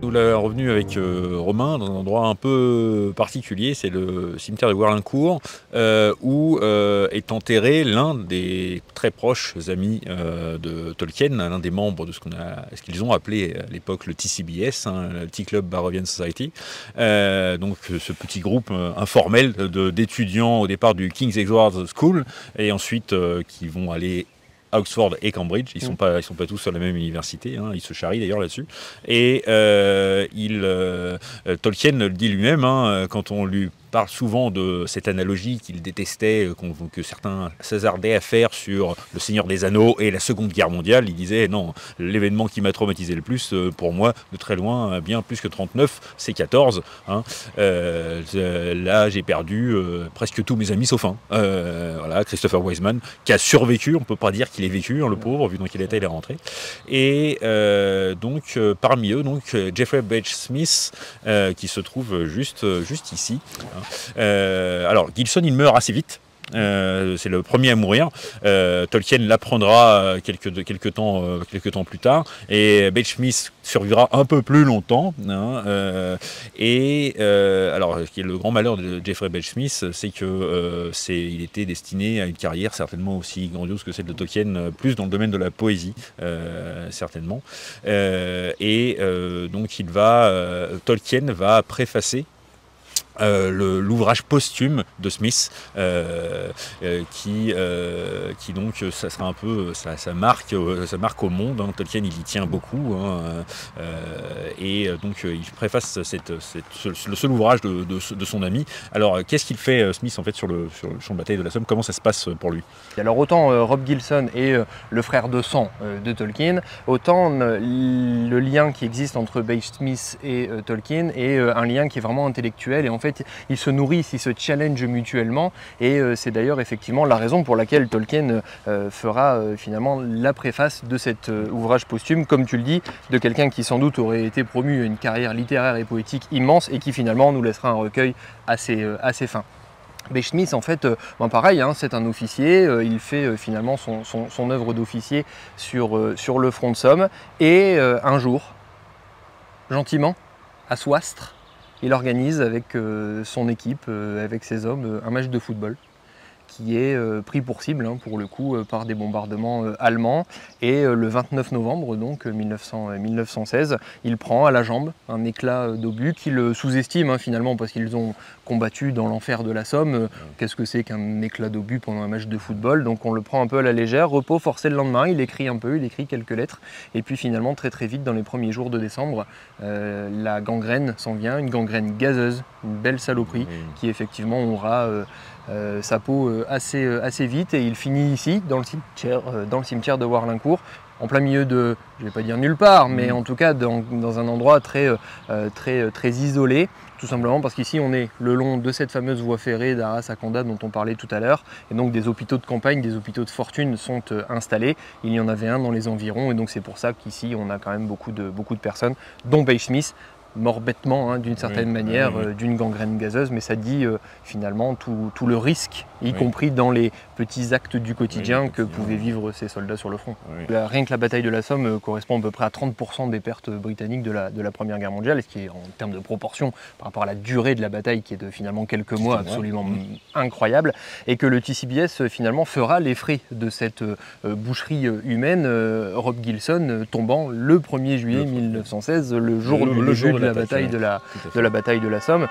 Nous l'avons revenu avec Romain dans un endroit un peu particulier, c'est le cimetière de Warlincourt, où est enterré l'un des très proches amis de Tolkien, l'un des membres de ce qu'ils ont appelé à l'époque le TCBS, hein, le Tea Club Barovian Society. Donc ce petit groupe informel d'étudiants au départ du King's Edward's School, et ensuite qui vont aller Oxford et Cambridge, ils sont pas tous sur la même université, hein, ils se charrient d'ailleurs là-dessus. Et Tolkien le dit lui-même, hein, quand on lui parle souvent de cette analogie qu'il détestait, que certains s'hasardaient à faire sur le Seigneur des Anneaux et la Seconde Guerre mondiale. Il disait non, l'événement qui m'a traumatisé le plus, pour moi, de très loin, bien plus que 39, c'est 14. Hein. Là, j'ai perdu presque tous mes amis sauf un. Voilà, Christopher Wiseman, qui a survécu. On peut pas dire qu'il ait vécu, hein, le pauvre, vu dans quel état il est rentré. Et parmi eux, Jeffrey Beach Smith, qui se trouve juste ici. Hein. Alors, Gilson, il meurt assez vite. C'est le premier à mourir. Tolkien l'apprendra quelques temps plus tard, et Beach Smith survivra un peu plus longtemps. Hein, alors, ce qui est le grand malheur de Jeffrey Beach Smith, c'est que il était destiné à une carrière certainement aussi grandiose que celle de Tolkien, plus dans le domaine de la poésie, certainement. Donc, Tolkien va préfacer l'ouvrage posthume de Smith, qui donc ça sera un peu ça marque au monde, hein. Tolkien, il y tient beaucoup, hein, donc il préface le seul ouvrage de son ami. Alors qu'est-ce qu'il fait, Smith, en fait, sur le champ de bataille de la Somme? Comment ça se passe pour lui? Alors autant Rob Gilson est le frère de sang de Tolkien, autant le lien qui existe entre Beach Smith et Tolkien est un lien qui est vraiment intellectuel, et en fait ils se nourrissent, ils se challengent mutuellement, et c'est d'ailleurs effectivement la raison pour laquelle Tolkien fera finalement la préface de cet ouvrage posthume, comme tu le dis, de quelqu'un qui sans doute aurait été promu à une carrière littéraire et poétique immense et qui finalement nous laissera un recueil assez fin. Beach Smith, en fait, pareil, hein, c'est un officier, il fait finalement son œuvre d'officier sur le front de Somme, et un jour, gentiment, à Soistre, il organise avec son équipe, avec ses hommes, un match de football qui est pris pour cible, hein, pour le coup, par des bombardements allemands. Et le 29 novembre, donc 1916, il prend à la jambe un éclat d'obus qu'il sous-estime, hein, finalement, parce qu'ils ont combattu dans l'enfer de la Somme. Qu'est-ce que c'est qu'un éclat d'obus pendant un match de football? Donc on le prend un peu à la légère, repos forcé le lendemain, il écrit quelques lettres, et puis finalement très vite, dans les premiers jours de décembre, la gangrène s'en vient, une gangrène gazeuse, une belle saloperie, qui effectivement aura sa peau assez vite, et il finit ici, dans le cimetière de Warlincourt, en plein milieu de, je ne vais pas dire nulle part, mais en tout cas dans un endroit très isolé, tout simplement parce qu'ici on est le long de cette fameuse voie ferrée d'Arras à Condat dont on parlait tout à l'heure, et donc des hôpitaux de campagne, des hôpitaux de fortune sont installés. Il y en avait un dans les environs, et donc c'est pour ça qu'ici on a quand même beaucoup de personnes, dont Beach Smith, mort bêtement, hein, d'une certaine manière, d'une gangrène gazeuse, mais ça dit finalement tout le risque, y compris dans les petits actes du quotidien que pouvaient vivre ces soldats sur le front. Rien que la bataille de la Somme correspond à peu près à 30% des pertes britanniques de la Première Guerre mondiale, ce qui est, en termes de proportion par rapport à la durée de la bataille, qui est de finalement quelques mois, absolument incroyable, et que le TCBS finalement fera les frais de cette boucherie humaine, Rob Gilson tombant le 1er juillet 1916, le jour de la bataille de la Somme.